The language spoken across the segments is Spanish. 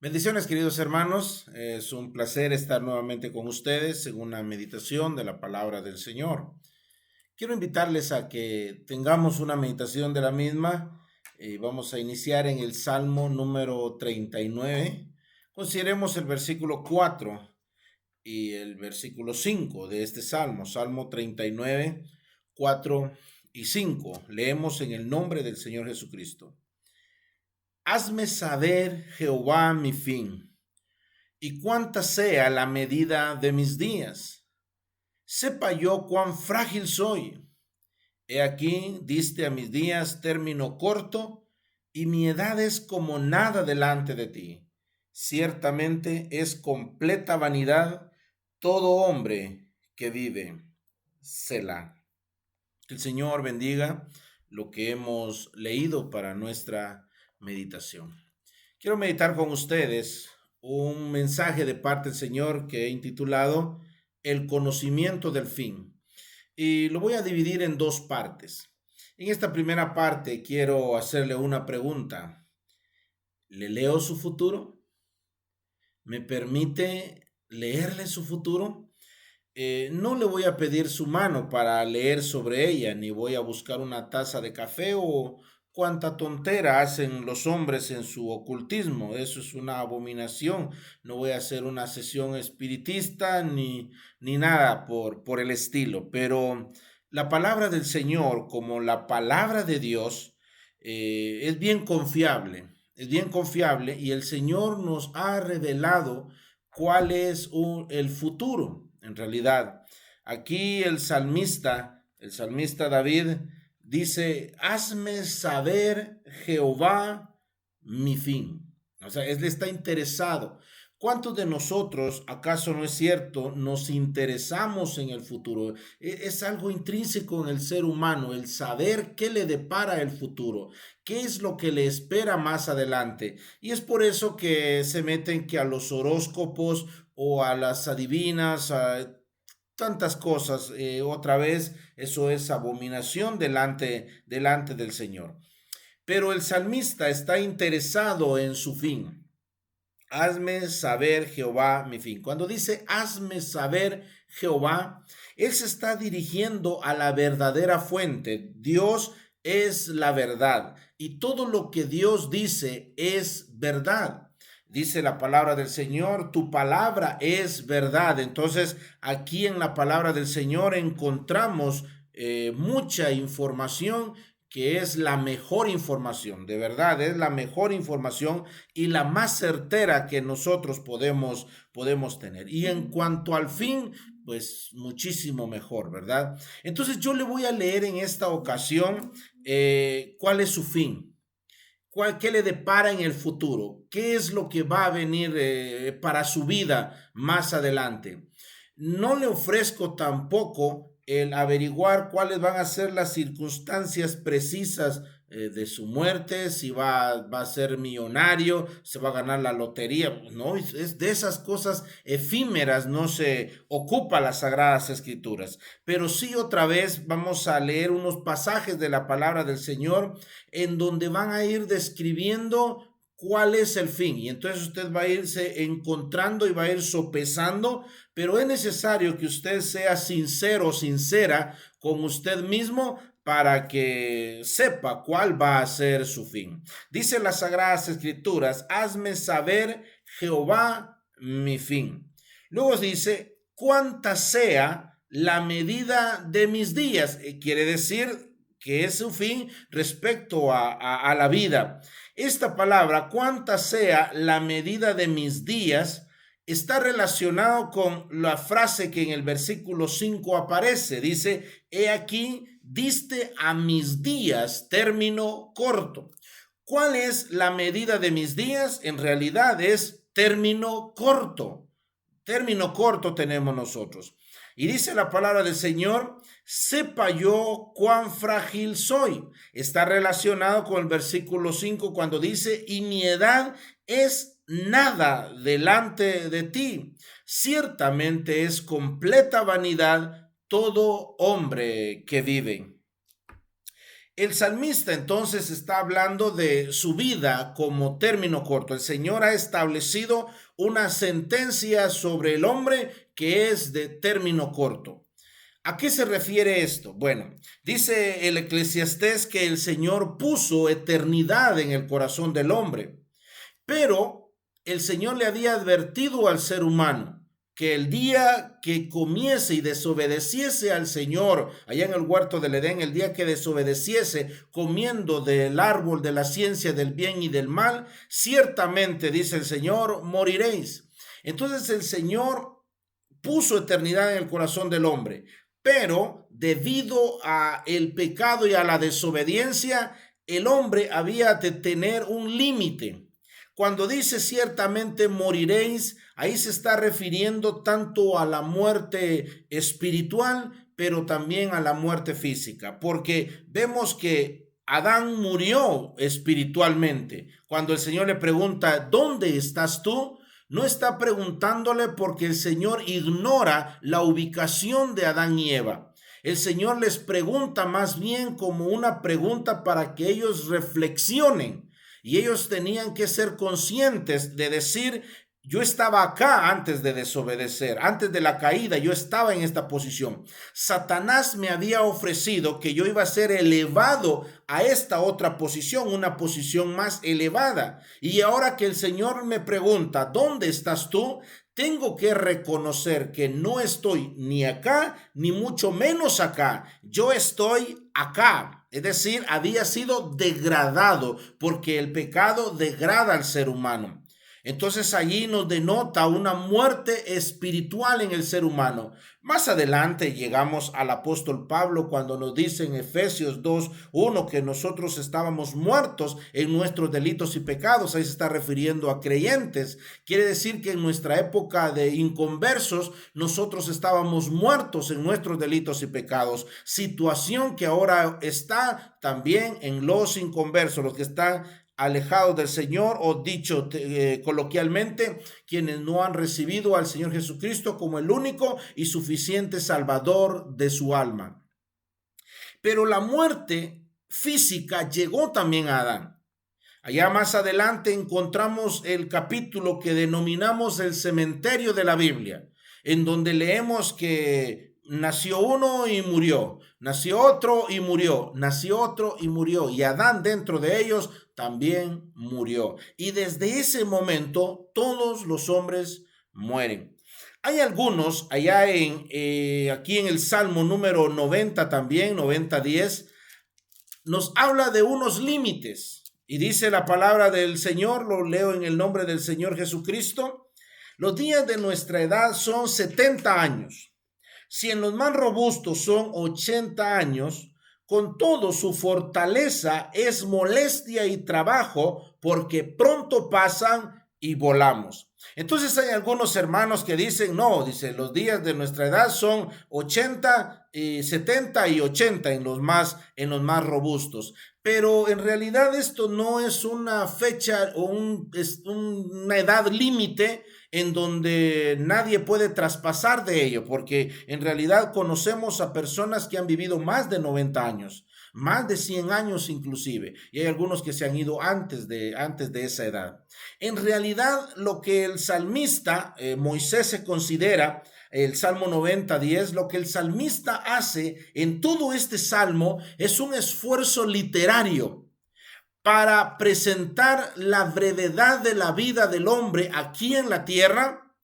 Bendiciones, queridos hermanos. Es un placer estar nuevamente con ustedes en una meditación de la palabra del Señor. Quiero invitarles a que tengamos una meditación de la misma. Vamos a iniciar en el Salmo número 39. Consideremos el versículo 4 y el versículo 5 de este Salmo, Salmo 39, 4 y 5. Leemos en el nombre del Señor Jesucristo. Hazme saber, Jehová, mi fin y cuánta sea la medida de mis días. Sepa yo cuán frágil soy. He aquí, diste a mis días término corto, y mi edad es como nada delante de ti. Ciertamente es completa vanidad todo hombre que vive. Selah. Que el Señor bendiga lo que hemos leído para nuestra meditación. Quiero meditar con ustedes un mensaje de parte del Señor que he intitulado El conocimiento del fin. Y lo voy a dividir en dos partes. En esta primera parte quiero hacerle una pregunta. ¿Le leo su futuro? ¿Me permite leerle su futuro? No le voy a pedir su mano para leer sobre ella, ni voy a buscar una taza de café o cuánta tontera hacen los hombres en su ocultismo. Eso es una abominación. No voy a hacer una sesión espiritista ni nada por el estilo. Pero la palabra del Señor, como la palabra de Dios, es bien confiable. Es bien confiable y el Señor nos ha revelado cuál es el futuro. En realidad, aquí el salmista David dice, hazme saber, Jehová, mi fin. O sea, él está interesado. ¿Cuántos de nosotros, acaso no es cierto, nos interesamos en el futuro? Es algo intrínseco en el ser humano, el saber qué le depara el futuro, qué es lo que le espera más adelante. Y es por eso que se meten que a los horóscopos o a las adivinas, a tantas cosas. Otra vez, eso es abominación delante del Señor. Pero el salmista está interesado en su fin. Hazme saber, Jehová, mi fin. Cuando dice hazme saber, Jehová, él se está dirigiendo a la verdadera fuente. Dios es la verdad y todo lo que Dios dice es verdad. Dice la palabra del Señor, tu palabra es verdad. Entonces, aquí en la palabra del Señor encontramos mucha información que es la mejor información, de verdad, es la mejor información y la más certera que nosotros podemos tener. Y en cuanto al fin, pues muchísimo mejor, ¿verdad? Entonces yo le voy a leer en esta ocasión cuál es su fin. ¿Qué le depara en el futuro? ¿Qué es lo que va a venir para su vida más adelante? No le ofrezco tampoco el averiguar cuáles van a ser las circunstancias precisas de su muerte, si va a ser millonario, se va a ganar la lotería. No, es de esas cosas efímeras, no se ocupa las Sagradas Escrituras. Pero sí otra vez vamos a leer unos pasajes de la palabra del Señor en donde van a ir describiendo cuál es el fin. Y entonces usted va a irse encontrando y va a ir sopesando, pero es necesario que usted sea sincero, sincera con usted mismo para que sepa cuál va a ser su fin. Dice las Sagradas Escrituras, hazme saber, Jehová, mi fin. Luego dice, cuánta sea la medida de mis días. Quiere decir que es su fin respecto a la vida. Esta palabra, cuánta sea la medida de mis días, está relacionado con la frase que en el versículo 5 aparece. Dice, he aquí, diste a mis días término corto. ¿Cuál es la medida de mis días? En realidad es término corto. Término corto tenemos nosotros. Y dice la palabra del Señor, sepa yo cuán frágil soy. Está relacionado con el versículo 5 cuando dice, y mi edad es nada delante de ti. Ciertamente es completa vanidad todo hombre que vive. El salmista entonces está hablando de su vida como término corto. El Señor ha establecido una sentencia sobre el hombre que es de término corto. ¿A qué se refiere esto? Bueno, dice el Eclesiastés que el Señor puso eternidad en el corazón del hombre, pero el Señor le había advertido al ser humano que el día que comiese y desobedeciese al Señor, allá en el huerto del Edén, el día que desobedeciese comiendo del árbol de la ciencia del bien y del mal, ciertamente, dice el Señor, moriréis. Entonces el Señor puso eternidad en el corazón del hombre, pero debido a el pecado y a la desobediencia, el hombre había de tener un límite. Cuando dice ciertamente moriréis, ahí se está refiriendo tanto a la muerte espiritual, pero también a la muerte física, porque vemos que Adán murió espiritualmente. Cuando el Señor le pregunta, ¿dónde estás tú? No está preguntándole porque el Señor ignora la ubicación de Adán y Eva. El Señor les pregunta más bien como una pregunta para que ellos reflexionen. Y ellos tenían que ser conscientes de decir, yo estaba acá antes de desobedecer, antes de la caída, yo estaba en esta posición. Satanás me había ofrecido que yo iba a ser elevado a esta otra posición, una posición más elevada. Y ahora que el Señor me pregunta, ¿dónde estás tú? Tengo que reconocer que no estoy ni acá, ni mucho menos acá. Yo estoy acá. Es decir, había sido degradado porque el pecado degrada al ser humano. Entonces allí nos denota una muerte espiritual en el ser humano. Más adelante llegamos al apóstol Pablo cuando nos dice en Efesios 2:1 que nosotros estábamos muertos en nuestros delitos y pecados. Ahí se está refiriendo a creyentes. Quiere decir que en nuestra época de inconversos nosotros estábamos muertos en nuestros delitos y pecados. Situación que ahora está también en los inconversos, los que están alejados del Señor, o dicho coloquialmente, quienes no han recibido al Señor Jesucristo como el único y suficiente Salvador de su alma. Pero la muerte física llegó también a Adán. Allá más adelante encontramos el capítulo que denominamos el cementerio de la Biblia, en donde leemos que nació uno y murió, nació otro y murió, nació otro y murió, y Adán dentro de ellos también murió. Y desde ese momento todos los hombres mueren. Hay algunos allá aquí en el Salmo número 90 también, 90:10, nos habla de unos límites. Y dice la palabra del Señor, lo leo en el nombre del Señor Jesucristo: los días de nuestra edad son 70 años. Si en los más robustos son 80 años, con todo su fortaleza es molestia y trabajo, porque pronto pasan y volamos. Entonces hay algunos hermanos que dicen, no, dice, los días de nuestra edad son 80, 70 y 80 en los más robustos. Pero en realidad esto no es una fecha o una edad límite en donde nadie puede traspasar de ello, porque en realidad conocemos a personas que han vivido más de 90 años, más de 100 años inclusive, y hay algunos que se han ido antes de esa edad. En realidad, lo que el salmista Moisés se considera, el Salmo 90:10, lo que el salmista hace en todo este salmo es un esfuerzo literario para presentar la brevedad de la vida del hombre aquí en la tierra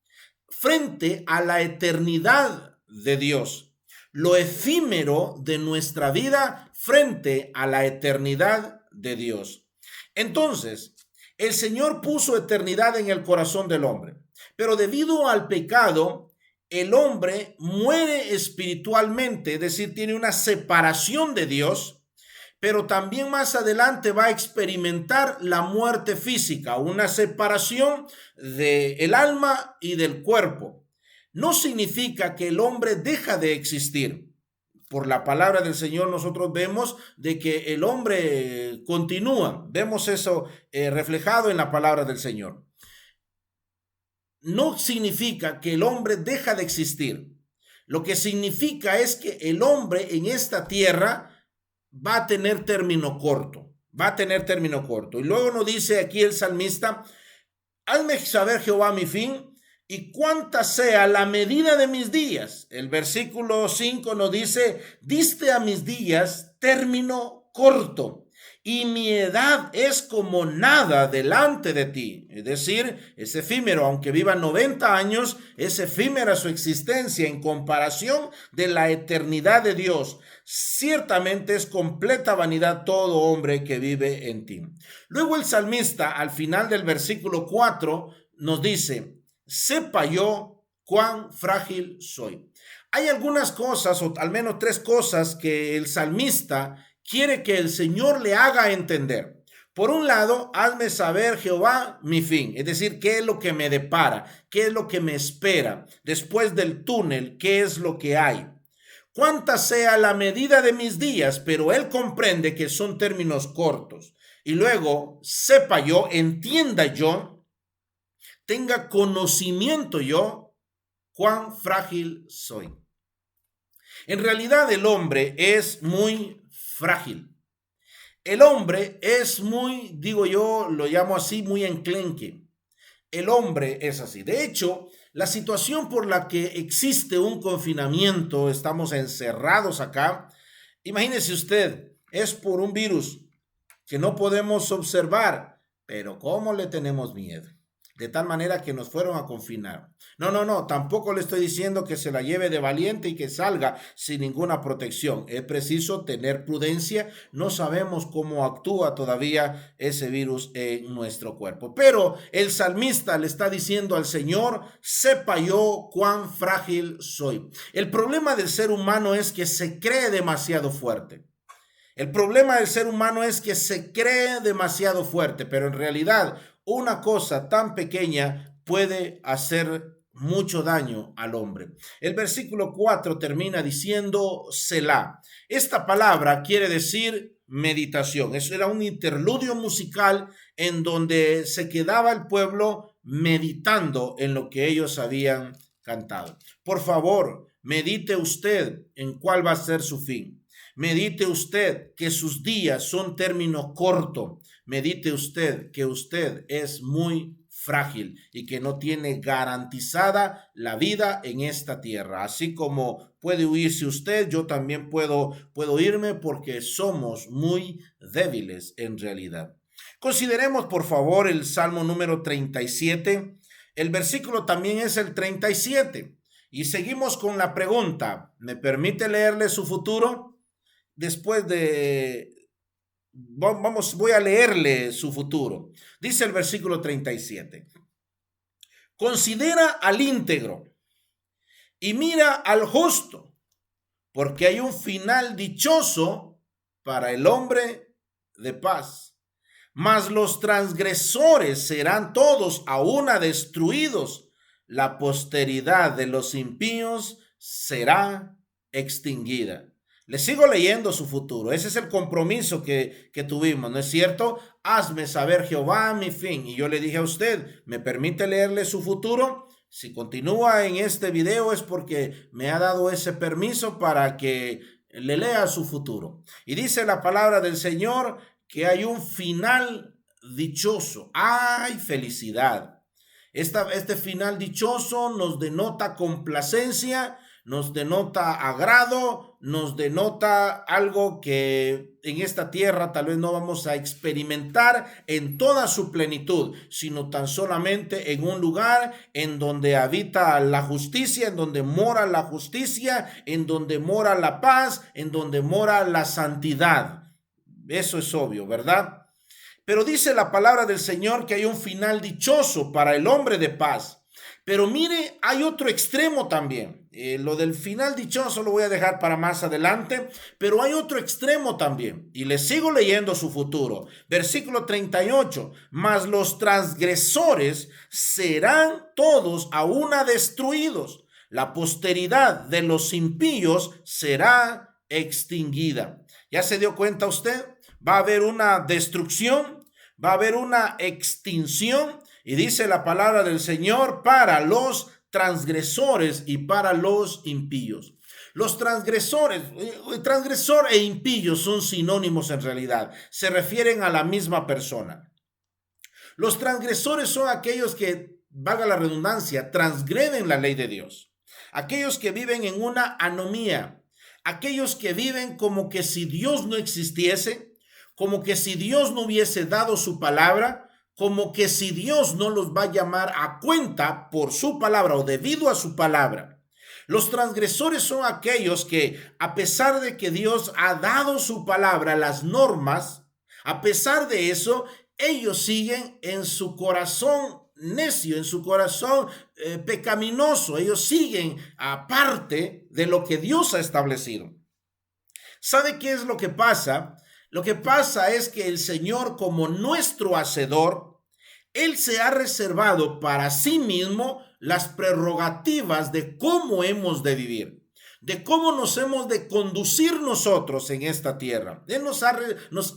frente a la eternidad de Dios, lo efímero de nuestra vida frente a la eternidad de Dios. Entonces, el Señor puso eternidad en el corazón del hombre, pero debido al pecado, el hombre muere espiritualmente, es decir, tiene una separación de Dios, pero también más adelante va a experimentar la muerte física, una separación del alma y del cuerpo. No significa que el hombre deja de existir. Por la palabra del Señor nosotros vemos de que el hombre continúa. Vemos eso reflejado en la palabra del Señor. No significa que el hombre deja de existir. Lo que significa es que el hombre en esta tierra va a tener término corto, va a tener término corto. Y luego nos dice aquí el salmista, hazme saber Jehová mi fin y cuánta sea la medida de mis días. El versículo 5 nos dice, diste a mis días término corto y mi edad es como nada delante de ti. Es decir, es efímero, aunque viva 90 años, es efímera su existencia en comparación de la eternidad de Dios. Ciertamente es completa vanidad todo hombre que vive en ti. Luego el salmista, al final del versículo 4, nos dice, sepa yo cuán frágil soy. Hay algunas cosas, o al menos 3 cosas, que el salmista quiere que el Señor le haga entender. Por un lado, hazme saber, Jehová, mi fin, es decir, qué es lo que me depara, qué es lo que me espera después del túnel, qué es lo que hay. Cuánta sea la medida de mis días, pero él comprende que son términos cortos. Y luego, sepa yo, entienda yo, tenga conocimiento yo, cuán frágil soy. En realidad el hombre es muy frágil. El hombre es muy, digo yo, lo llamo así, muy enclenque. El hombre es así. De hecho, la situación por la que existe un confinamiento, estamos encerrados acá, imagínese usted, es por un virus que no podemos observar, pero ¿cómo le tenemos miedo? De tal manera que nos fueron a confinar. No, tampoco le estoy diciendo que se la lleve de valiente y que salga sin ninguna protección. Es preciso tener prudencia. No sabemos cómo actúa todavía ese virus en nuestro cuerpo. Pero el salmista le está diciendo al Señor, sepa yo cuán frágil soy. El problema del ser humano es que se cree demasiado fuerte. El problema del ser humano es que se cree demasiado fuerte, pero en realidad una cosa tan pequeña puede hacer mucho daño al hombre. El versículo 4 termina diciendo Selah. Esta palabra quiere decir meditación. Eso era un interludio musical en donde se quedaba el pueblo meditando en lo que ellos habían cantado. Por favor, medite usted en cuál va a ser su fin. Medite usted que sus días son término corto. Medite usted que usted es muy frágil y que no tiene garantizada la vida en esta tierra. Así como puede huirse usted, yo también puedo irme porque somos muy débiles en realidad. Consideremos por favor el Salmo número 37. El versículo también es el 37. Y seguimos con la pregunta. ¿Me permite leerle su futuro? Voy a leerle su futuro. Dice el versículo 37. Considera al íntegro y mira al justo, porque hay un final dichoso para el hombre de paz. Mas los transgresores serán todos a una destruidos. La posteridad de los impíos será extinguida. Le sigo leyendo su futuro. Ese es el compromiso que tuvimos, ¿no es cierto? Hazme saber, Jehová, mi fin. Y yo le dije a usted, ¿me permite leerle su futuro? Si continúa en este video es porque me ha dado ese permiso para que le lea su futuro. Y dice la palabra del Señor que hay un final dichoso. ¡Ay, felicidad! Este final dichoso nos denota complacencia, nos denota agrado, nos denota algo que en esta tierra tal vez no vamos a experimentar en toda su plenitud, sino tan solamente en un lugar en donde habita la justicia, en donde mora la justicia, en donde mora la paz, en donde mora la santidad. Eso es obvio, ¿verdad? Pero dice la palabra del Señor que hay un final dichoso para el hombre de paz. Pero mire, hay otro extremo también. Lo del final dichoso lo voy a dejar para más adelante, pero hay otro extremo también. Y le sigo leyendo su futuro. Versículo 38. Mas los transgresores serán todos a una destruidos. La posteridad de los impíos será extinguida. ¿Ya se dio cuenta usted? Va a haber una destrucción, va a haber una extinción. Y dice la palabra del Señor para los transgresores y para los impíos. Los transgresores, transgresor e impío son sinónimos en realidad, se refieren a la misma persona. Los transgresores son aquellos que, valga la redundancia, transgreden la ley de Dios. Aquellos que viven en una anomía, aquellos que viven como que si Dios no existiese, como que si Dios no hubiese dado su palabra, como que si Dios no los va a llamar a cuenta por su palabra o debido a su palabra. Los transgresores son aquellos que, a pesar de que Dios ha dado su palabra, las normas, a pesar de eso, ellos siguen en su corazón necio, en su corazón pecaminoso. Ellos siguen aparte de lo que Dios ha establecido. ¿Sabe qué es lo que pasa? Lo que pasa es que el Señor, como nuestro hacedor, Él se ha reservado para sí mismo las prerrogativas de cómo hemos de vivir, de cómo nos hemos de conducir nosotros en esta tierra. Él nos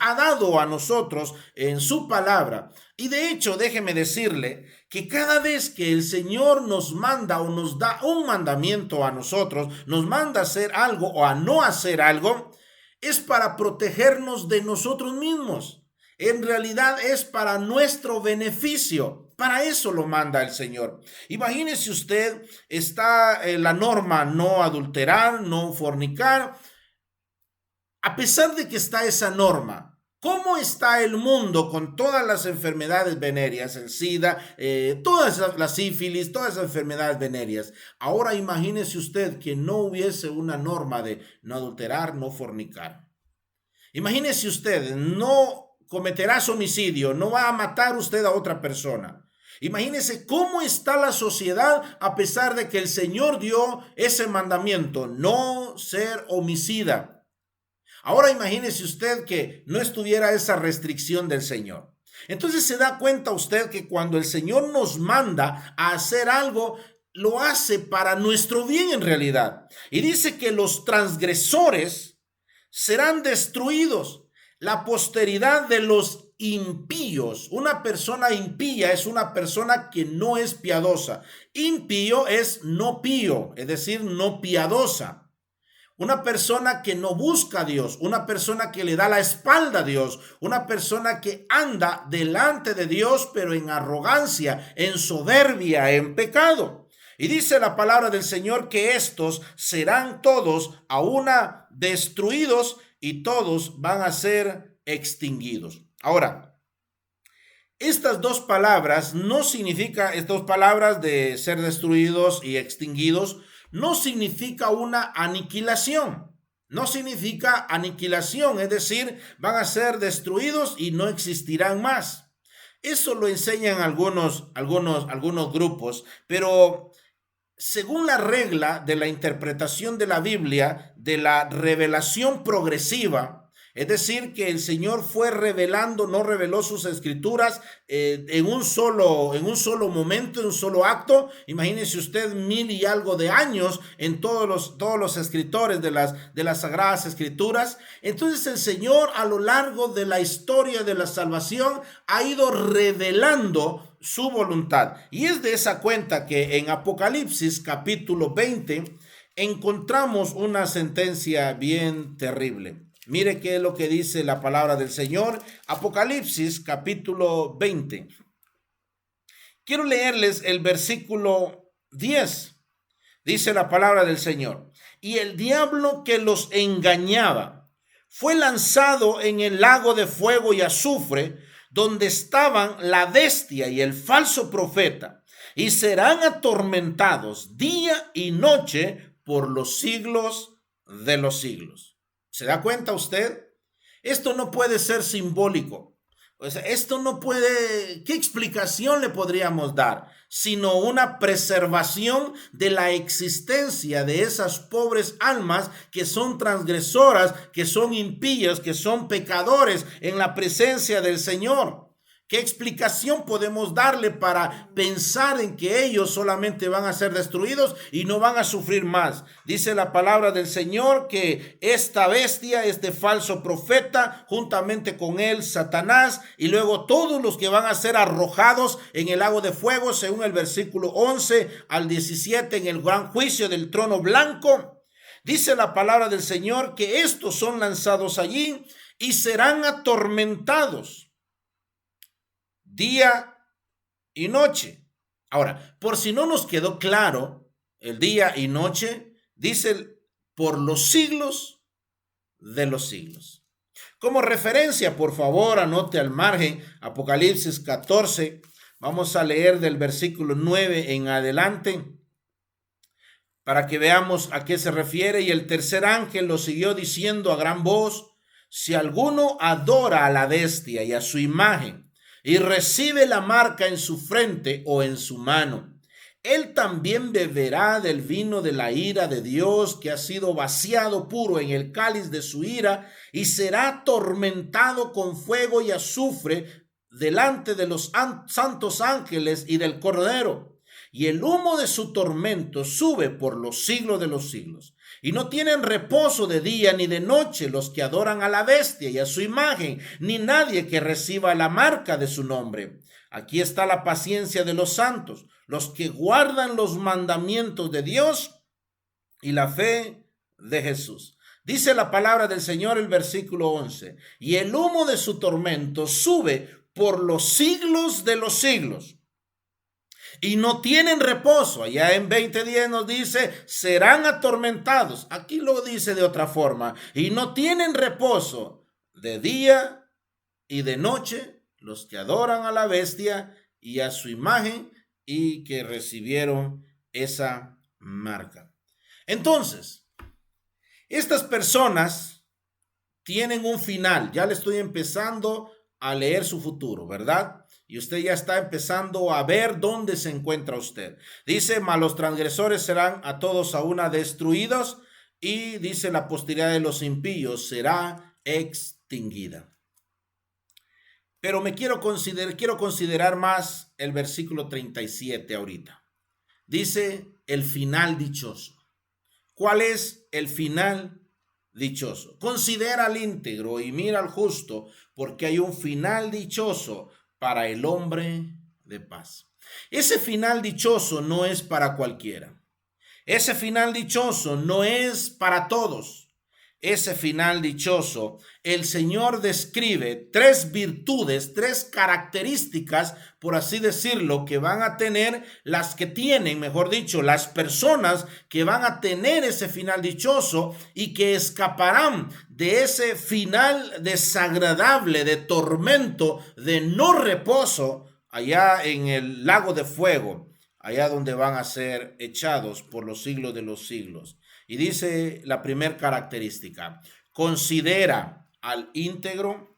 ha dado a nosotros en su palabra. Y de hecho, déjeme decirle que cada vez que el Señor nos manda o nos da un mandamiento a nosotros, nos manda a hacer algo o a no hacer algo, es para protegernos de nosotros mismos. En realidad es para nuestro beneficio. Para eso lo manda el Señor. Imagínese usted, está la norma no adulterar, no fornicar. A pesar de que está esa norma, ¿cómo está el mundo con todas las enfermedades venéreas, el SIDA, todas las sífilis, todas las enfermedades venéreas? Ahora imagínese usted que no hubiese una norma de no adulterar, no fornicar. Imagínese usted, no cometerás homicidio, no va a matar usted a otra persona. Imagínese cómo está la sociedad a pesar de que el Señor dio ese mandamiento, no ser homicida. Ahora imagínese usted que no estuviera esa restricción del Señor. Entonces se da cuenta usted que cuando el Señor nos manda a hacer algo, lo hace para nuestro bien en realidad. Y dice que los transgresores serán destruidos. La posteridad de los impíos. Una persona impía es una persona que no es piadosa. Impío es no pío, es decir, no piadosa. Una persona que no busca a Dios, una persona que le da la espalda a Dios, una persona que anda delante de Dios, pero en arrogancia, en soberbia, en pecado. Y dice la palabra del Señor que estos serán todos a una destruidos y todos van a ser extinguidos. Ahora, estas dos palabras no significa, estas dos palabras de ser destruidos y extinguidos, no significa una aniquilación. No significa aniquilación, es decir, van a ser destruidos y no existirán más. Eso lo enseñan algunos grupos, pero según la regla de la interpretación de la Biblia, de la revelación progresiva, es decir, que el Señor fue revelando, no reveló sus escrituras en un solo momento, en un solo acto. Imagínese usted 1000 y algo de años en todos los escritores de las Sagradas Escrituras. Entonces el Señor a lo largo de la historia de la salvación ha ido revelando su voluntad. Y es de esa cuenta que en Apocalipsis capítulo 20 encontramos una sentencia bien terrible. Mire qué es lo que dice la palabra del Señor. Apocalipsis capítulo 20. Quiero leerles el versículo 10. Dice la palabra del Señor. Y el diablo que los engañaba fue lanzado en el lago de fuego y azufre, donde estaban la bestia y el falso profeta, y serán atormentados día y noche por los siglos de los siglos. ¿Se da cuenta usted? Esto no puede ser simbólico. O sea, esto no puede, ¿qué explicación le podríamos dar? Sino una preservación de la existencia de esas pobres almas que son transgresoras, que son impías, que son pecadores en la presencia del Señor. ¿Qué explicación podemos darle para pensar en que ellos solamente van a ser destruidos y no van a sufrir más? Dice la palabra del Señor que esta bestia, este falso profeta, juntamente con él Satanás, y luego todos los que van a ser arrojados en el lago de fuego, según el versículo 11 al 17, en el gran juicio del trono blanco. Dice la palabra del Señor que estos son lanzados allí y serán atormentados día y noche. Ahora, por si no nos quedó claro, el día y noche, dice por los siglos de los siglos. Como referencia, por favor, anote al margen Apocalipsis 14. Vamos a leer del versículo 9 en adelante para que veamos a qué se refiere. Y el tercer ángel lo siguió diciendo a gran voz: si alguno adora a la bestia y a su imagen y recibe la marca en su frente o en su mano, él también beberá del vino de la ira de Dios, que ha sido vaciado puro en el cáliz de su ira, y será atormentado con fuego y azufre delante de los santos ángeles y del Cordero. Y el humo de su tormento sube por los siglos de los siglos. Y no tienen reposo de día ni de noche los que adoran a la bestia y a su imagen, ni nadie que reciba la marca de su nombre. Aquí está la paciencia de los santos, los que guardan los mandamientos de Dios y la fe de Jesús. Dice la palabra del Señor, el versículo 11, y el humo de su tormento sube por los siglos de los siglos. Y no tienen reposo. Allá en 20:10 nos dice, serán atormentados. Aquí lo dice de otra forma. Y no tienen reposo de día y de noche los que adoran a la bestia y a su imagen y que recibieron esa marca. Entonces, estas personas tienen un final. Ya le estoy empezando a leer su futuro, ¿verdad? Y usted ya está empezando a ver dónde se encuentra usted. Dice, mas los transgresores serán a todos a una destruidos, y dice, la posteridad de los impíos será extinguida. Pero quiero considerar más el versículo 37 ahorita. Dice, el final dichoso. ¿Cuál es el final dichoso? Considera al íntegro y mira al justo, porque hay un final dichoso para el hombre de paz. Ese final dichoso no es para cualquiera. Ese final dichoso no es para todos. Ese final dichoso, el Señor describe tres virtudes, tres características, por así decirlo, que van a tener las que tienen, mejor dicho, las personas que van a tener ese final dichoso y que escaparán de ese final desagradable, de tormento, de no reposo, allá en el lago de fuego, allá donde van a ser echados por los siglos de los siglos. Y dice la primera característica, considera al íntegro,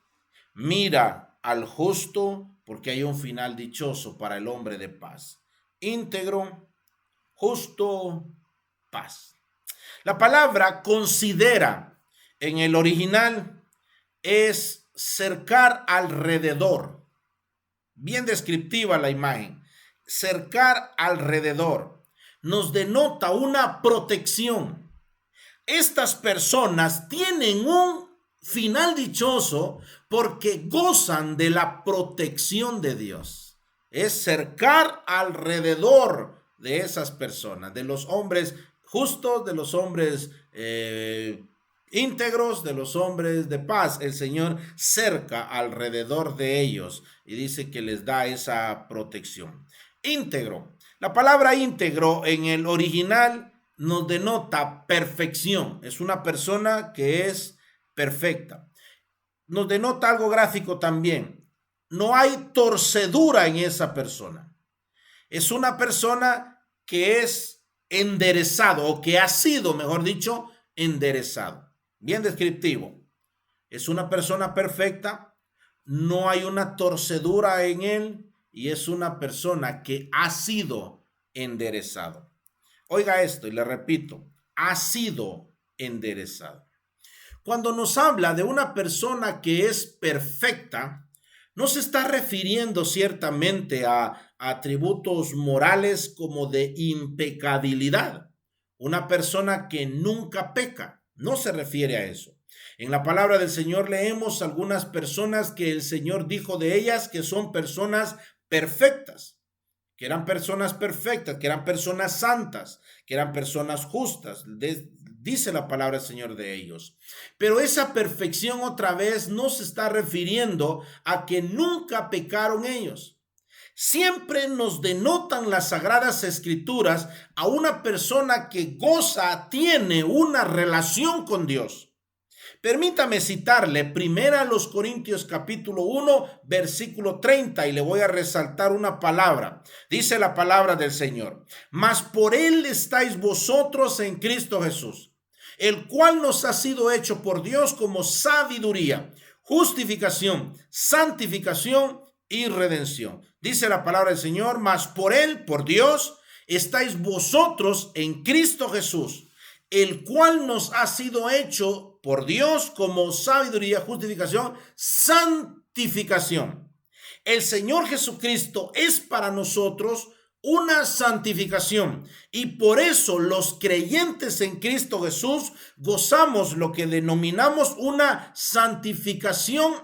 mira al justo, porque hay un final dichoso para el hombre de paz. Íntegro, justo, paz. La palabra considera en el original es cercar alrededor. Bien descriptiva la imagen. Cercar alrededor nos denota una protección. Estas personas tienen un final dichoso porque gozan de la protección de Dios. Es cercar alrededor de esas personas, de los hombres justos, de los hombres íntegros, de los hombres de paz. El Señor cerca alrededor de ellos y dice que les da esa protección. Íntegro. La palabra íntegro en el original nos denota perfección. Es una persona que es perfecta. Nos denota algo gráfico también. No hay torcedura en esa persona. Es una persona que es enderezado, o que ha sido, mejor dicho, enderezado. Bien descriptivo. Es una persona perfecta. No hay una torcedura en él. Y es una persona que ha sido enderezado. Oiga esto y le repito, ha sido enderezado. Cuando nos habla de una persona que es perfecta, no se está refiriendo ciertamente a atributos morales como de impecabilidad. Una persona que nunca peca, no se refiere a eso. En la palabra del Señor leemos algunas personas que el Señor dijo de ellas que son personas perfectas, que eran personas santas, que eran personas justas. dice la palabra del Señor de ellos. Pero esa perfección otra vez no se está refiriendo a que nunca pecaron ellos. Siempre nos denotan las Sagradas Escrituras a una persona que tiene una relación con Dios. Permítame citarle 1 Corintios capítulo 1, versículo 30, y le voy a resaltar una palabra. Dice la palabra del Señor: mas por él estáis vosotros en Cristo Jesús, el cual nos ha sido hecho por Dios como sabiduría, justificación, santificación y redención. Dice la palabra del Señor: mas por él, por Dios, estáis vosotros en Cristo Jesús, el cual nos ha sido hecho por Dios como sabiduría, justificación, santificación. El Señor Jesucristo es para nosotros una santificación, y por eso los creyentes en Cristo Jesús gozamos lo que denominamos una santificación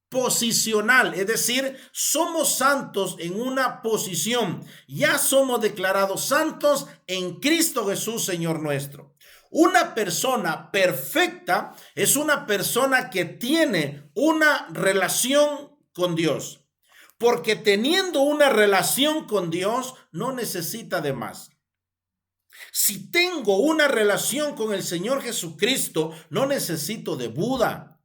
posicional, es decir, somos santos en una posición, ya somos declarados santos en Cristo Jesús, Señor nuestro. Una persona perfecta es una persona que tiene una relación con Dios, porque teniendo una relación con Dios no necesita de más. Si tengo una relación con el Señor Jesucristo, no necesito de Buda,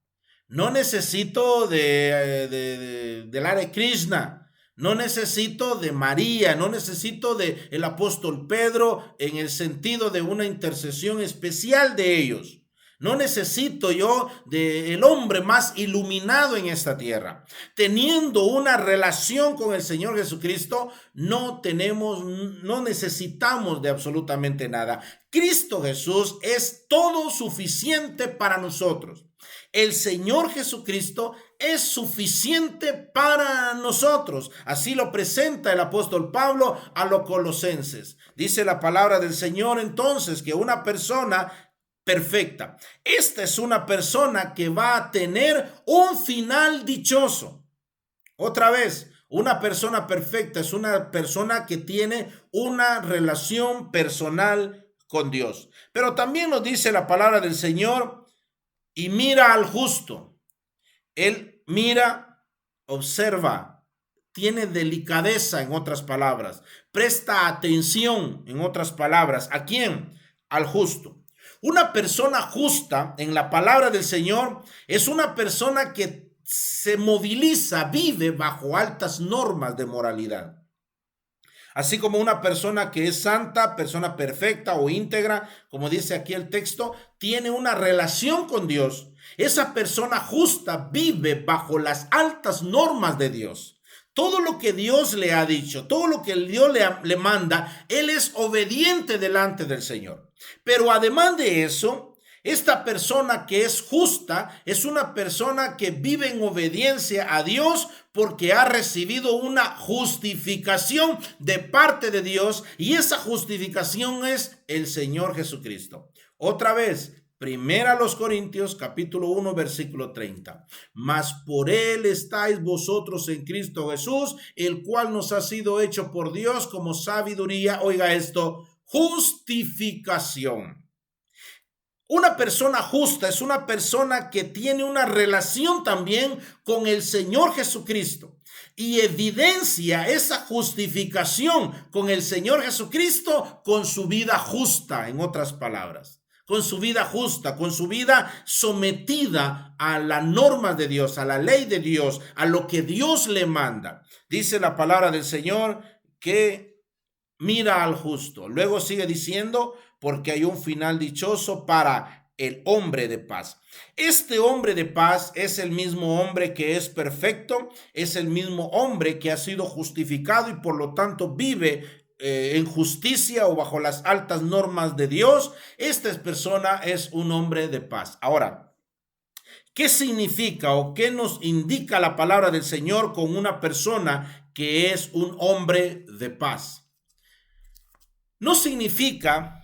no necesito del Hare Krishna, no necesito de María, no necesito del apóstol Pedro en el sentido de una intercesión especial de ellos. No necesito yo del hombre más iluminado en esta tierra. Teniendo una relación con el Señor Jesucristo, no necesitamos de absolutamente nada. Cristo Jesús es todo suficiente para nosotros. El Señor Jesucristo es suficiente para nosotros. Así lo presenta el apóstol Pablo a los colosenses. Dice la palabra del Señor entonces que una persona perfecta, esta es una persona que va a tener un final dichoso. Otra vez, una persona perfecta es una persona que tiene una relación personal con Dios. Pero también nos dice la palabra del Señor: y mira al justo. Él mira, observa, tiene delicadeza, en otras palabras, presta atención, en otras palabras. ¿A quién? Al justo. Una persona justa, en la palabra del Señor, es una persona que se moviliza, vive bajo altas normas de moralidad. Así como una persona que es santa, persona perfecta o íntegra, como dice aquí el texto, tiene una relación con Dios. Esa persona justa vive bajo las altas normas de Dios. Todo lo que Dios le ha dicho, todo lo que Dios le manda, él es obediente delante del Señor. Pero además de eso, esta persona que es justa es una persona que vive en obediencia a Dios porque ha recibido una justificación de parte de Dios, y esa justificación es el Señor Jesucristo. Otra vez, 1 Corintios capítulo 1 versículo 30. Mas por él estáis vosotros en Cristo Jesús, el cual nos ha sido hecho por Dios como sabiduría, oiga esto, justificación. Una persona justa es una persona que tiene una relación también con el Señor Jesucristo y evidencia esa justificación con el Señor Jesucristo con su vida justa, en otras palabras, con su vida justa, con su vida sometida a las normas de Dios, a la ley de Dios, a lo que Dios le manda. Dice la palabra del Señor que mira al justo. Luego sigue diciendo: porque hay un final dichoso para el hombre de paz. Este hombre de paz es el mismo hombre que es perfecto, es el mismo hombre que ha sido justificado y por lo tanto vive en justicia o bajo las altas normas de Dios. Esta persona es un hombre de paz. Ahora, ¿qué significa o qué nos indica la palabra del Señor con una persona que es un hombre de paz? No significa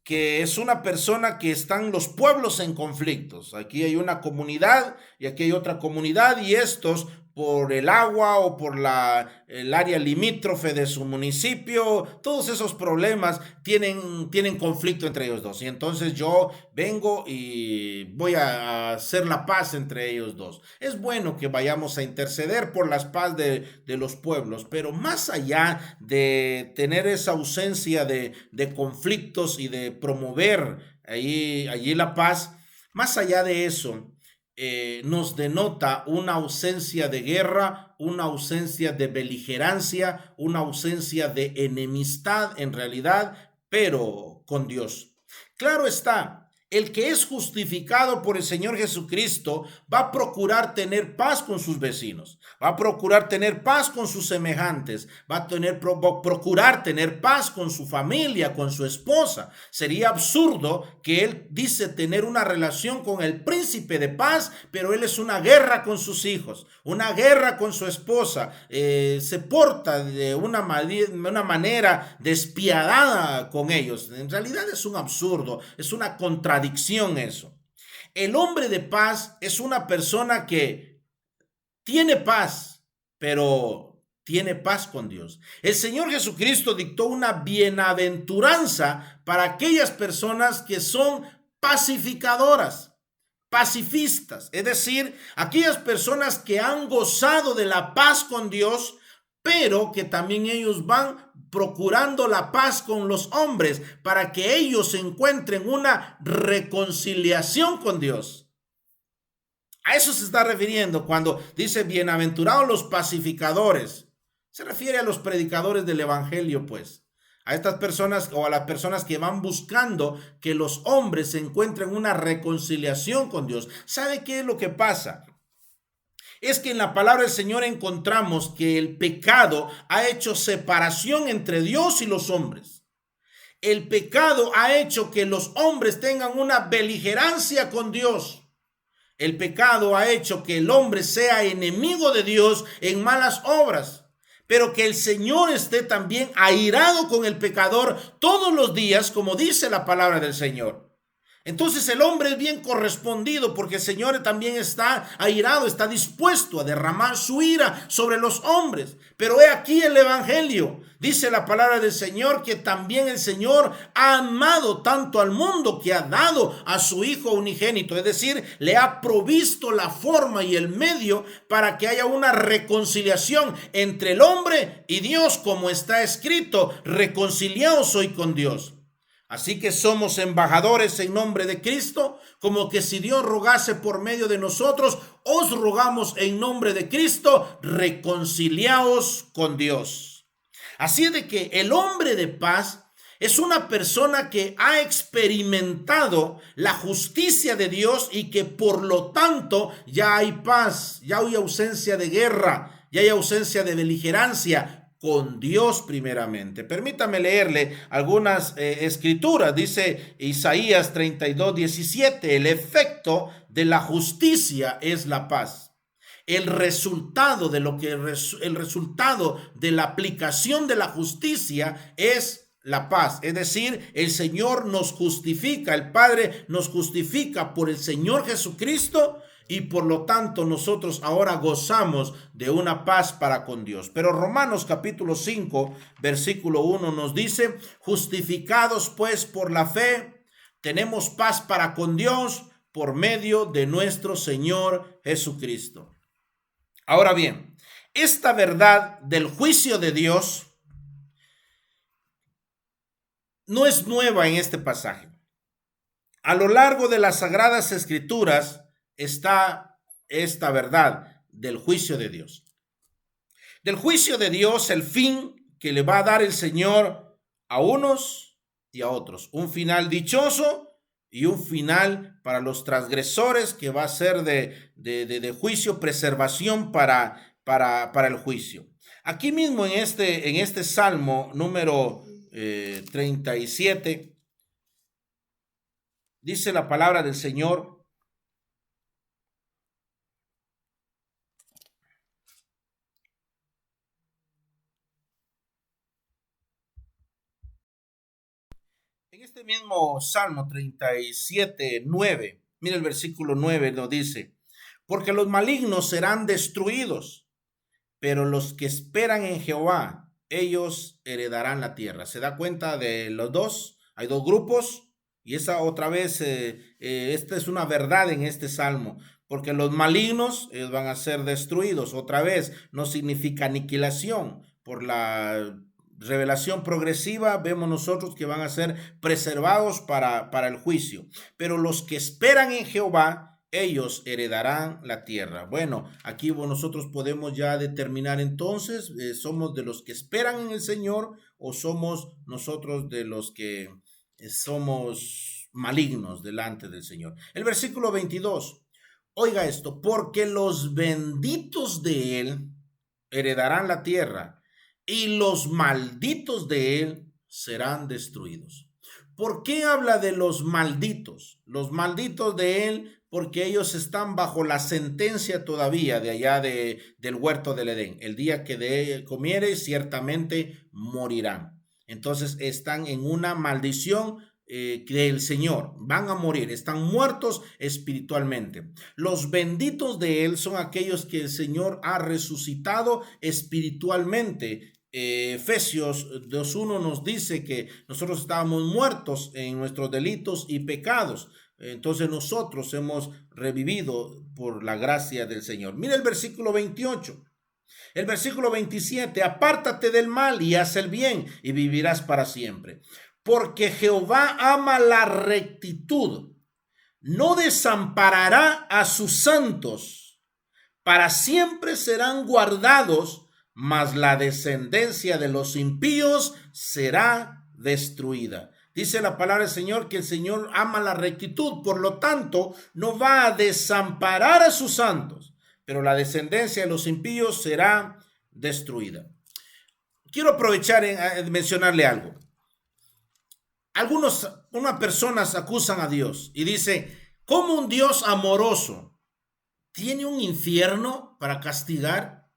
que es una persona que están los pueblos en conflictos. Aquí hay una comunidad y aquí hay otra comunidad, y estos por el agua o por el área limítrofe de su municipio. Todos esos problemas tienen conflicto entre ellos dos. Y entonces yo vengo y voy a hacer la paz entre ellos dos. Es bueno que vayamos a interceder por la paz de los pueblos, pero más allá de tener esa ausencia de conflictos y de promover allí la paz, más allá de eso, nos denota una ausencia de guerra, una ausencia de beligerancia, una ausencia de enemistad en realidad, pero con Dios. Claro está, el que es justificado por el Señor Jesucristo va a procurar tener paz con sus vecinos, va a procurar tener paz con sus semejantes, va a procurar tener paz con su familia, con su esposa. Sería absurdo que él dice tener una relación con el príncipe de paz, pero él es una guerra con sus hijos, una guerra con su esposa, se porta de una manera despiadada con ellos. En realidad es un absurdo, es una contradicción eso. El hombre de paz es una persona que tiene paz, pero tiene paz con Dios. El Señor Jesucristo dictó una bienaventuranza para aquellas personas que son pacificadoras, pacifistas, es decir, aquellas personas que han gozado de la paz con Dios, pero que también ellos van procurando la paz con los hombres para que ellos encuentren una reconciliación con Dios. A eso se está refiriendo cuando dice bienaventurados los pacificadores. Se refiere a los predicadores del evangelio, pues. A estas personas o a las personas que van buscando que los hombres encuentren una reconciliación con Dios. ¿Sabe qué es lo que pasa? Es que en la palabra del Señor encontramos que el pecado ha hecho separación entre Dios y los hombres. El pecado ha hecho que los hombres tengan una beligerancia con Dios. El pecado ha hecho que el hombre sea enemigo de Dios en malas obras, pero que el Señor esté también airado con el pecador todos los días, como dice la palabra del Señor. Entonces el hombre es bien correspondido porque el Señor también está airado, está dispuesto a derramar su ira sobre los hombres. Pero he aquí el evangelio. Dice la palabra del Señor que también el Señor ha amado tanto al mundo que ha dado a su Hijo unigénito. Es decir, le ha provisto la forma y el medio para que haya una reconciliación entre el hombre y Dios, como está escrito: reconciliaos hoy con Dios. Así que somos embajadores en nombre de Cristo, como que si Dios rogase por medio de nosotros, os rogamos en nombre de Cristo, reconciliaos con Dios. Así es de que el hombre de paz es una persona que ha experimentado la justicia de Dios y que por lo tanto ya hay paz, ya hay ausencia de guerra, ya hay ausencia de beligerancia con Dios primeramente. Permítame leerle algunas escrituras. Dice Isaías 32:17, el efecto de la justicia es la paz. El resultado de la aplicación de la justicia es la paz. Es decir, el Señor nos justifica, el Padre nos justifica por el Señor Jesucristo, y por lo tanto nosotros ahora gozamos de una paz para con Dios. Pero Romanos capítulo 5, versículo 1 nos dice: justificados pues por la fe, tenemos paz para con Dios por medio de nuestro Señor Jesucristo. Ahora bien, esta verdad del juicio de Dios no es nueva en este pasaje. A lo largo de las Sagradas Escrituras está esta verdad del juicio de Dios. Del juicio de Dios, el fin que le va a dar el Señor a unos y a otros. Un final dichoso y un final para los transgresores que va a ser de juicio, preservación para el juicio. Aquí mismo en este Salmo número 37, dice la palabra del Señor: en este mismo Salmo 37, 9, mira el versículo 9, nos dice: porque los malignos serán destruidos, pero los que esperan en Jehová, ellos heredarán la tierra. ¿Se da cuenta de los dos? Hay dos grupos y esa otra vez, esta es una verdad en este salmo, porque los malignos ellos van a ser destruidos. Otra vez, no significa aniquilación. Por la revelación progresiva vemos nosotros que van a ser preservados para el juicio. Pero los que esperan en Jehová, ellos heredarán la tierra. Bueno, aquí nosotros podemos ya determinar entonces, ¿somos de los que esperan en el Señor o somos nosotros de los que somos malignos delante del Señor? El versículo 22, oiga esto, porque los benditos de él heredarán la tierra y los malditos de él serán destruidos. ¿Por qué habla de los malditos? Los malditos de él, porque ellos están bajo la sentencia todavía de allá del huerto del Edén. El día que de él comiere, ciertamente morirán. Entonces están en una maldición del Señor, van a morir, están muertos espiritualmente. Los benditos de él son aquellos que el Señor ha resucitado espiritualmente. Efesios 2:1 nos dice que nosotros estábamos muertos en nuestros delitos y pecados. Entonces nosotros hemos revivido por la gracia del Señor. Mira el versículo 28. El versículo 27, apártate del mal y haz el bien y vivirás para siempre. Porque Jehová ama la rectitud, no desamparará a sus santos, para siempre serán guardados, mas la descendencia de los impíos será destruida. Dice la palabra del Señor que el Señor ama la rectitud, por lo tanto no va a desamparar a sus santos, pero la descendencia de los impíos será destruida. Quiero aprovechar en mencionarle algo. Unas personas acusan a Dios y dice, ¿cómo un Dios amoroso tiene un infierno para castigar?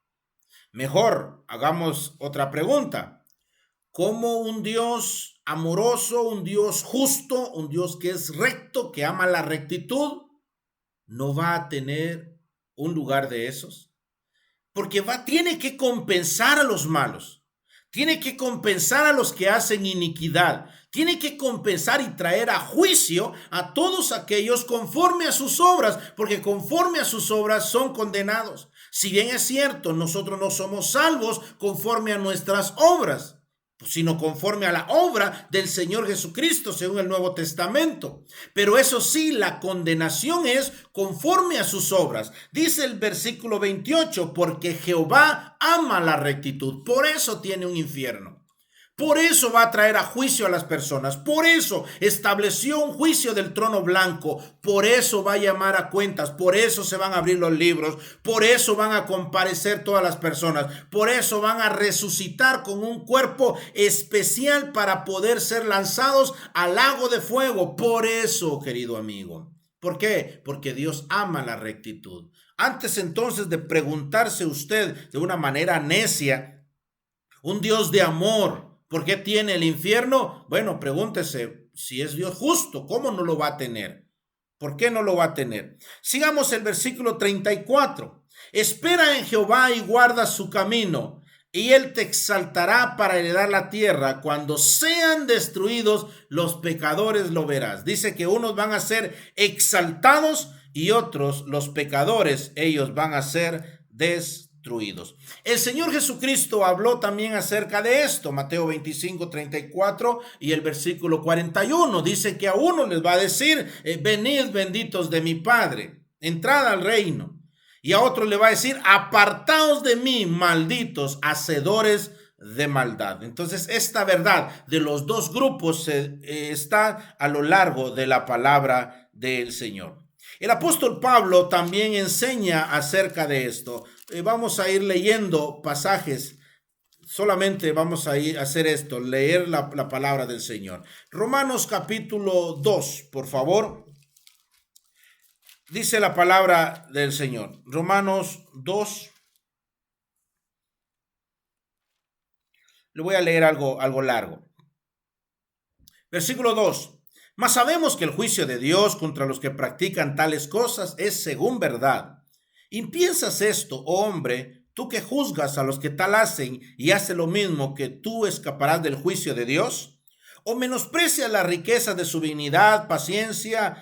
Mejor, hagamos otra pregunta. ¿Cómo un Dios amoroso, un Dios justo, un Dios que es recto, que ama la rectitud, no va a tener un lugar de esos? Porque tiene que compensar a los malos, tiene que compensar a los que hacen iniquidad, tiene que compensar y traer a juicio a todos aquellos conforme a sus obras, porque conforme a sus obras son condenados. Si bien es cierto, nosotros no somos salvos conforme a nuestras obras, sino conforme a la obra del Señor Jesucristo, según el Nuevo Testamento. Pero eso sí, la condenación es conforme a sus obras. Dice el versículo 28, porque Jehová ama la rectitud, por eso tiene un infierno. Por eso va a traer a juicio a las personas. Por eso estableció un juicio del trono blanco. Por eso va a llamar a cuentas. Por eso se van a abrir los libros. Por eso van a comparecer todas las personas. Por eso van a resucitar con un cuerpo especial para poder ser lanzados al lago de fuego. Por eso, querido amigo. ¿Por qué? Porque Dios ama la rectitud. Antes entonces de preguntarse usted de una manera necia, un Dios de amor, ¿por qué tiene el infierno? Bueno, pregúntese, si es Dios justo, ¿cómo no lo va a tener? ¿Por qué no lo va a tener? Sigamos el versículo 34. Espera en Jehová y guarda su camino, y él te exaltará para heredar la tierra. Cuando sean destruidos los pecadores lo verás. Dice que unos van a ser exaltados y otros, los pecadores, ellos van a ser destruidos. El Señor Jesucristo habló también acerca de esto, Mateo 25:34 y el versículo 41, dice que a uno les va a decir, venid benditos de mi Padre, entrad al reino, y a otro le va a decir, apartaos de mí, malditos, hacedores de maldad. Entonces esta verdad de los dos grupos está a lo largo de la palabra del Señor. El apóstol Pablo también enseña acerca de esto. Vamos a ir leyendo pasajes. Solamente vamos a ir a hacer esto, leer la palabra del Señor. Romanos capítulo 2, por favor. Dice la palabra del Señor. Romanos 2. Le voy a leer algo largo. Versículo 2. Mas sabemos que el juicio de Dios contra los que practican tales cosas es según verdad. ¿Y piensas esto, oh hombre, Tú que juzgas a los que tal hacen y haces lo mismo, que tú escaparás del juicio de Dios. ¿O menosprecias la riqueza de su benignidad, paciencia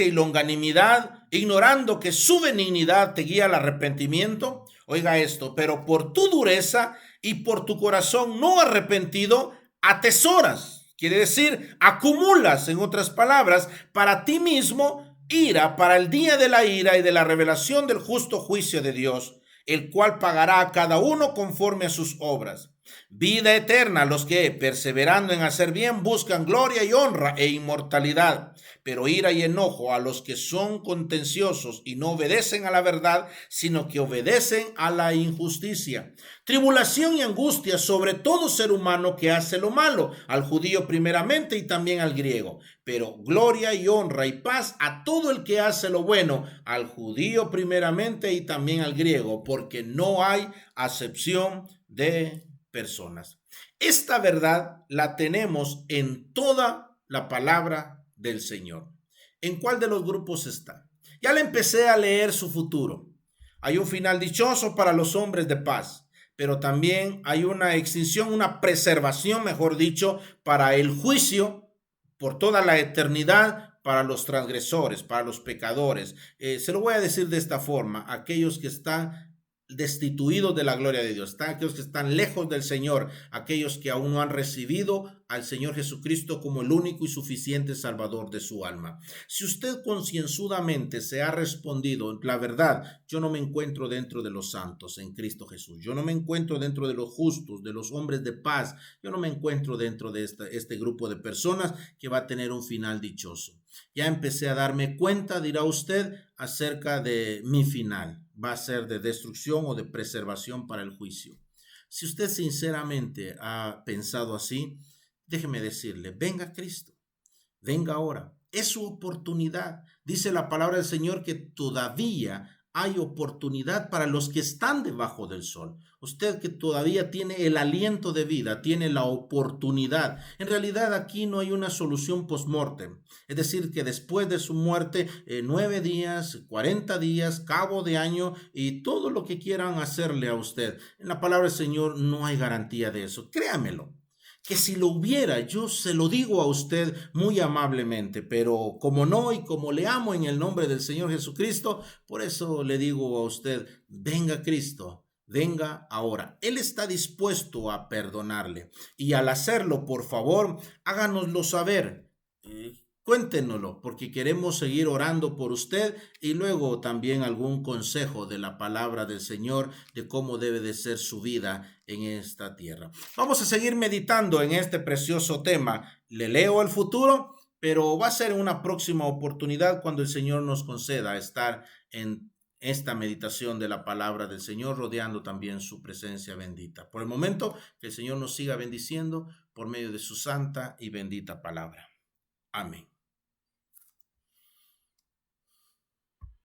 y longanimidad, ignorando que su benignidad te guía al arrepentimiento? Oiga esto, pero por tu dureza y por tu corazón no arrepentido, atesoras, quiere decir, acumulas, en otras palabras, para ti mismo ira para el día de la ira y de la revelación del justo juicio de Dios, el cual pagará a cada uno conforme a sus obras. Vida eterna a los que, perseverando en hacer bien, buscan gloria y honra e inmortalidad, pero ira y enojo a los que son contenciosos y no obedecen a la verdad, sino que obedecen a la injusticia. Tribulación y angustia sobre todo ser humano que hace lo malo, al judío primeramente y también al griego, pero gloria y honra y paz a todo el que hace lo bueno, al judío primeramente y también al griego, porque no hay acepción de personas. Esta verdad la tenemos en toda la palabra del Señor. ¿En cuál de los grupos está? Ya le empecé a leer su futuro. Hay un final dichoso para los hombres de paz, pero también hay una extinción, una preservación, mejor dicho, para el juicio por toda la eternidad, para los transgresores, para los pecadores. Se lo voy a decir de esta forma: aquellos que están destituidos de la gloria de Dios, están aquellos que están lejos del Señor, aquellos que aún no han recibido al Señor Jesucristo como el único y suficiente Salvador de su alma. Si usted concienzudamente se ha respondido, la verdad, yo no me encuentro dentro de los santos en Cristo Jesús, yo no me encuentro dentro de los justos, de los hombres de paz, yo no me encuentro dentro de este grupo de personas que va a tener un final dichoso. Ya empecé a darme cuenta, dirá usted, acerca de mi final. Va a ser de destrucción o de preservación para el juicio. Si usted sinceramente ha pensado así, déjeme decirle, venga Cristo, venga ahora. Es su oportunidad. Dice la palabra del Señor que todavía hay oportunidad para los que están debajo del sol. Usted que todavía tiene el aliento de vida, tiene la oportunidad. En realidad aquí no hay una solución post-mortem. Es decir, que después de su muerte, 9 días, 40 días, cabo de año y todo lo que quieran hacerle a usted. En la palabra del Señor no hay garantía de eso. Créamelo. Que si lo hubiera, yo se lo digo a usted muy amablemente, pero como no y como le amo en el nombre del Señor Jesucristo, por eso le digo a usted, venga Cristo, venga ahora. Él está dispuesto a perdonarle y al hacerlo, por favor, háganoslo saber. Cuéntenoslo, porque queremos seguir orando por usted y luego también algún consejo de la palabra del Señor de cómo debe de ser su vida en esta tierra. Vamos a seguir meditando en este precioso tema. Le leo el futuro, pero va a ser una próxima oportunidad cuando el Señor nos conceda estar en esta meditación de la palabra del Señor, rodeando también su presencia bendita. Por el momento, que el Señor nos siga bendiciendo por medio de su santa y bendita palabra. Amén.